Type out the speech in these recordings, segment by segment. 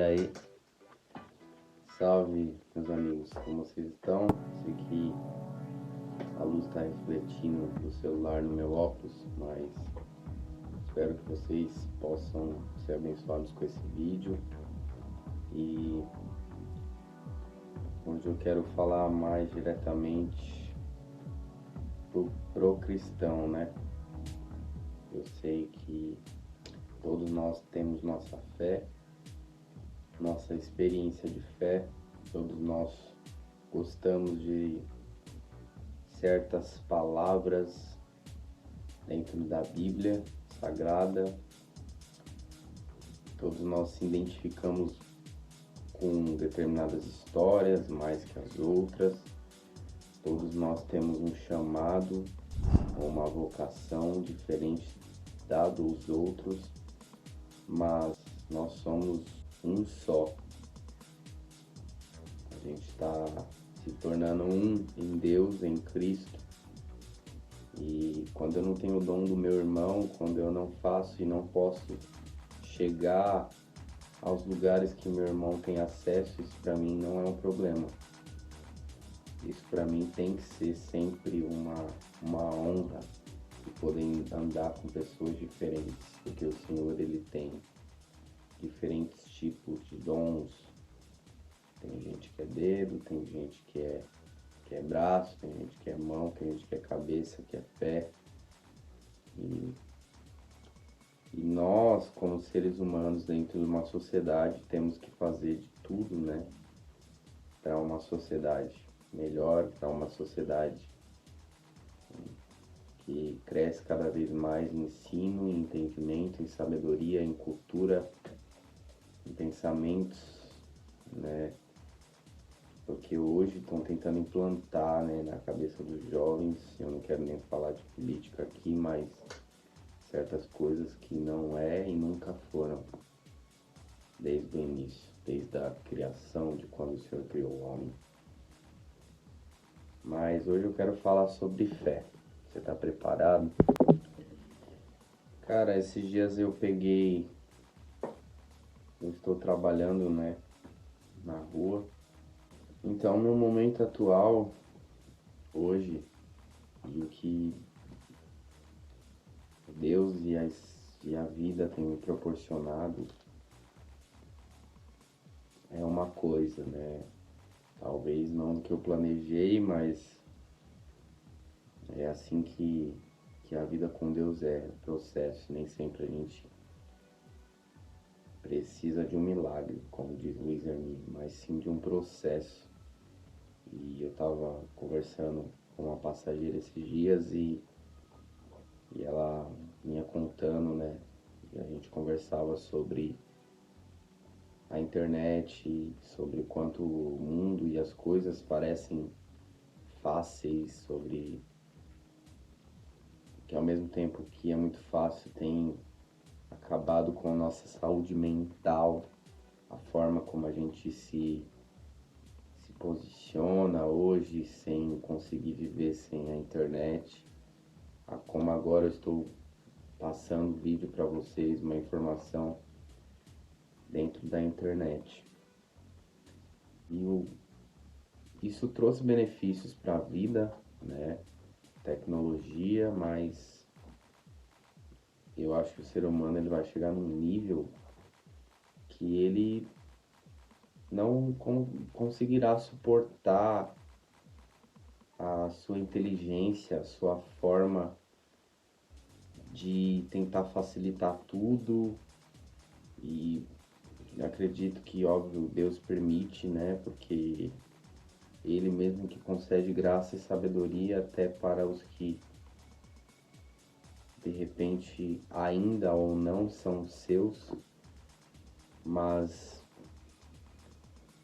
aí, salve meus amigos, como vocês estão? Sei que a luz está refletindo do celular no meu óculos, mas espero que vocês possam ser abençoados com esse vídeo. E hoje eu quero falar mais diretamente pro cristão, né? Eu sei que todos nós temos nossa fé, nossa experiência de fé, todos nós gostamos de certas palavras dentro da Bíblia Sagrada, todos nós se identificamos com determinadas histórias mais que as outras, todos nós temos um chamado, uma vocação diferente da dos outros, mas nós somos um só. A gente está se tornando um em Deus, em Cristo. E quando eu não tenho o dom do meu irmão, quando eu não faço e não posso chegar aos lugares que meu irmão tem acesso, isso para mim não é um problema. Isso para mim tem que ser sempre uma honra de poder andar com pessoas diferentes, porque o Senhor ele tem diferentes tipos de dons. Tem gente que é dedo, tem gente que é braço, tem gente que é mão, tem gente que é cabeça, que é pé. E nós, como seres humanos dentro de uma sociedade, temos que fazer de tudo, né? Para uma sociedade melhor, para uma sociedade que cresce cada vez mais em ensino, em entendimento, em sabedoria, em cultura, em pensamentos, né? Porque hoje estão tentando implantar, né, na cabeça dos jovens, eu não quero nem falar de política aqui, mas certas coisas que não é e nunca foram desde o início, desde a criação, de quando o Senhor criou o homem. Mas hoje eu quero falar sobre fé. Você está preparado? Cara, esses dias eu estou trabalhando, né, na rua. Então, no momento atual, hoje, em que Deus e a vida têm me proporcionado, é uma coisa, né? Talvez não do que eu planejei, mas é assim que a vida com Deus é, processo. Nem sempre a gente precisa de um milagre, como diz Luiz Hermine, mas sim de um processo. E eu estava conversando com uma passageira esses dias e ela vinha contando, né? E a gente conversava sobre a internet, sobre o quanto o mundo e as coisas parecem fáceis, sobre que ao mesmo tempo que é muito fácil, tem acabado com a nossa saúde mental, a forma como a gente se posiciona hoje sem conseguir viver sem a internet, como agora eu estou passando vídeo para vocês, uma informação dentro da internet. E isso trouxe benefícios para a vida, né? Tecnologia, mas eu acho que o ser humano ele vai chegar num nível que ele não conseguirá suportar a sua inteligência, a sua forma de tentar facilitar tudo. E acredito que, óbvio, Deus permite, né? Porque Ele mesmo que concede graça e sabedoria até para os que de repente ainda ou não são seus, mas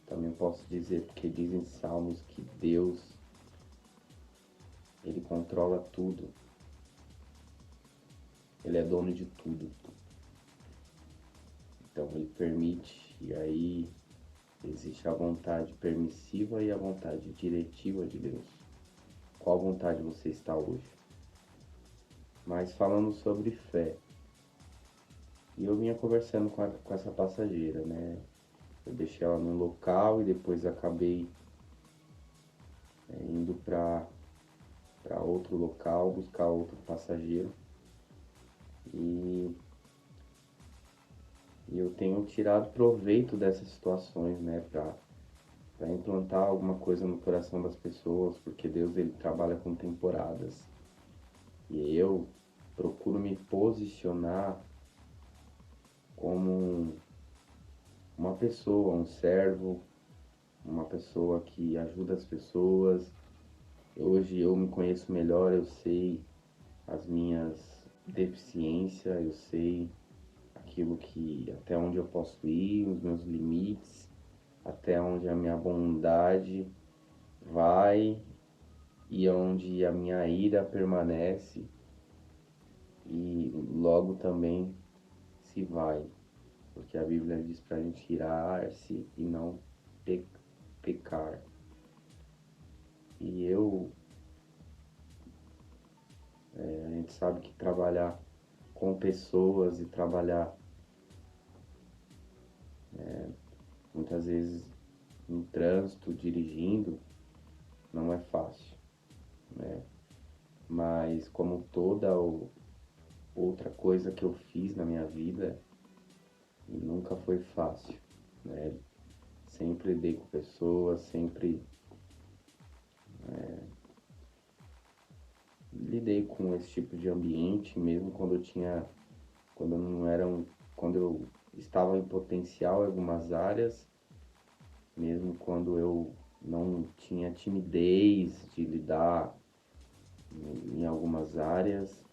também posso dizer, porque dizem Salmos que Deus, Ele controla tudo, Ele é dono de tudo, então Ele permite, e aí existe a vontade permissiva e a vontade diretiva de Deus. Qual vontade você está hoje? Mas falando sobre fé, e eu vinha conversando com essa passageira, né? Eu deixei ela num local e depois acabei indo para outro local, buscar outro passageiro. E, e eu tenho tirado proveito dessas situações, né, para implantar alguma coisa no coração das pessoas, porque Deus ele trabalha com temporadas. E eu procuro me posicionar como uma pessoa, um servo, uma pessoa que ajuda as pessoas. Hoje eu me conheço melhor, eu sei as minhas deficiências, eu sei aquilo que até onde eu posso ir, os meus limites, até onde a minha bondade vai e onde a minha ira permanece e logo também se vai, porque a Bíblia diz para a gente irar-se e não pecar. E a gente sabe que trabalhar com pessoas e trabalhar muitas vezes no trânsito, dirigindo, não é fácil, né? Mas como toda outra coisa que eu fiz na minha vida, nunca foi fácil, né? Sempre lidei com pessoas, sempre lidei com esse tipo de ambiente, mesmo quando eu não era quando eu estava em potencial em algumas áreas, mesmo quando eu não tinha timidez de lidar em algumas áreas,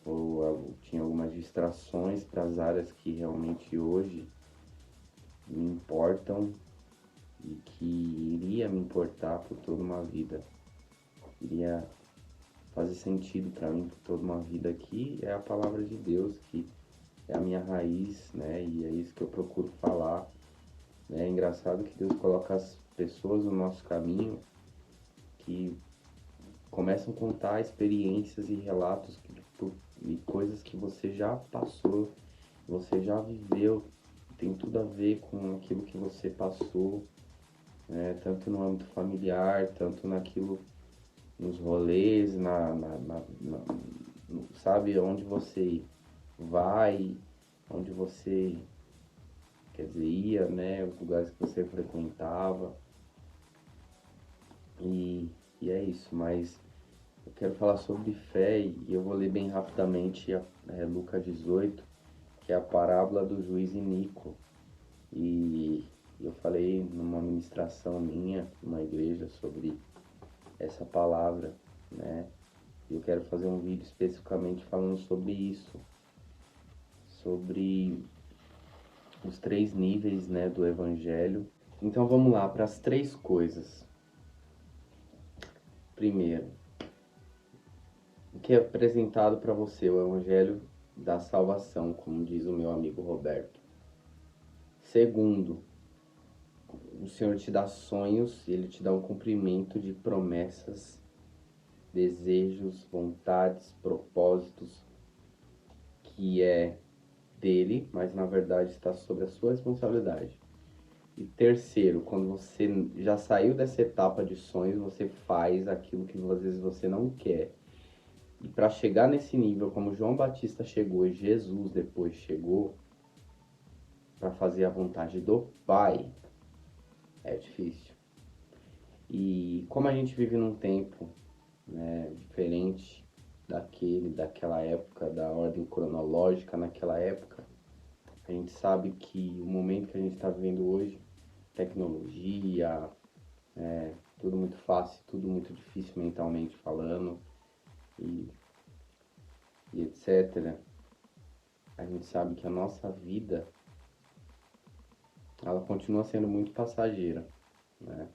ou eu tinha algumas distrações para as áreas que realmente hoje me importam e que iria me importar por toda uma vida. Iria fazer sentido para mim por toda uma vida aqui é a palavra de Deus, que é a minha raiz, né? E é isso que eu procuro falar. Né? É engraçado que Deus coloca as pessoas no nosso caminho que começam a contar experiências e relatos e coisas que você já passou, você já viveu, tem tudo a ver com aquilo que você passou, né? Tanto no âmbito familiar, tanto naquilo, nos rolês, sabe, onde você vai, onde você, quer dizer, ia, né, os lugares que você frequentava, e, e é isso, mas eu quero falar sobre fé e eu vou ler bem rapidamente Lucas 18, que é a parábola do juiz iníquo. E eu falei numa ministração minha, numa igreja, sobre essa palavra, né? E eu quero fazer um vídeo especificamente falando sobre isso, sobre os três níveis, né, do evangelho. Então vamos lá para as três coisas. Primeiro, o que é apresentado para você, o evangelho da salvação, como diz o meu amigo Roberto. Segundo, o Senhor te dá sonhos e Ele te dá um cumprimento de promessas, desejos, vontades, propósitos, que é dele, mas na verdade está sobre a sua responsabilidade. E terceiro, quando você já saiu dessa etapa de sonhos, você faz aquilo que às vezes você não quer. E para chegar nesse nível, como João Batista chegou e Jesus depois chegou, para fazer a vontade do Pai, é difícil. E como a gente vive num tempo, né, diferente daquela época, da ordem cronológica naquela época, a gente sabe que o momento que a gente está vivendo hoje, tecnologia, tudo muito fácil, tudo muito difícil mentalmente falando e, e etc. A gente sabe que a nossa vida, ela continua sendo muito passageira, né?